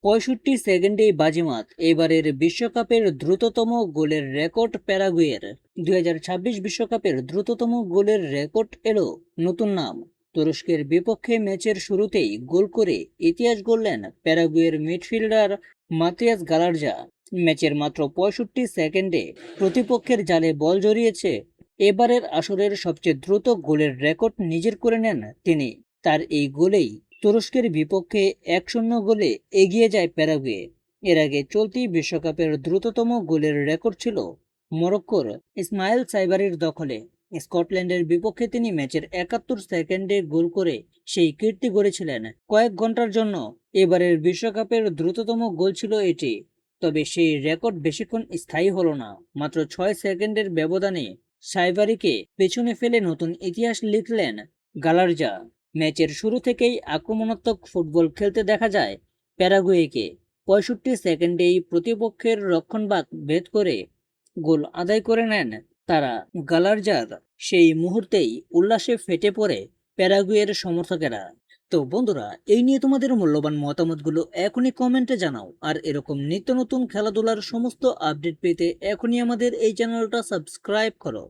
৬৫ সেকেন্ডেই বাজিমাত এবারের বিশ্বকাপের দ্রুততম গোলের রেকর্ড প্যারাগুয়ের। ২০২৬ বিশ্বকাপের দ্রুততম গোলের রেকর্ড এলো নতুন নাম। তুরস্কের বিপক্ষে ম্যাচের শুরুতেই গোল করে ইতিহাস গড়লেন প্যারাগুয়ের মিডফিল্ডার মাতিয়াস গালারজা। ম্যাচের মাত্র ৬৫ সেকেন্ডে প্রতিপক্ষের জালে বল জড়িয়েছে এবারের আসরের সবচেয়ে দ্রুত গোলের রেকর্ড নিজের করে নেন তিনি। তার এই গোলেই তুরস্কের বিপক্ষে ১-০ গোলে এগিয়ে যায় প্যারাগুয়ে। এর আগে চলতি বিশ্বকাপের দ্রুততম গোলের রেকর্ড ছিল মরক্কোর ইসমাইল সাইবারির দখলে। স্কটল্যান্ডের বিপক্ষে তিনি ম্যাচের ৭১ সেকেন্ডে গোল করে সেই কীর্তি গড়েছিলেন। কয়েক ঘন্টার জন্য এবারের বিশ্বকাপের দ্রুততম গোল ছিল এটি। তবে সেই রেকর্ড বেশিক্ষণ স্থায়ী হলো না। মাত্র ৬ সেকেন্ডের ব্যবধানে সাইবারিকে পেছনে ফেলে নতুন ইতিহাস লিখলেন গালারজা। ম্যাচের শুরু থেকেই আক্রমণাত্মক ফুটবল খেলতে দেখা যায় প্যারাগুয়েকে। ৬৫ সেকেন্ডেই প্রতিপক্ষের রক্ষণভাগ ভেদ করে গোল আদায় করে নেন তারা। গালারজার সেই মুহূর্তেই উল্লাসে ফেটে পড়ে প্যারাগুয়ের সমর্থকেরা। তো বন্ধুরা, এই নিয়ে তোমাদের মূল্যবান মতামতগুলো এখনই কমেন্টে জানাও। আর এরকম নিত্য নতুন খেলাধুলার সমস্ত আপডেট পেতে এখনই আমাদের এই চ্যানেলটা সাবস্ক্রাইব করো।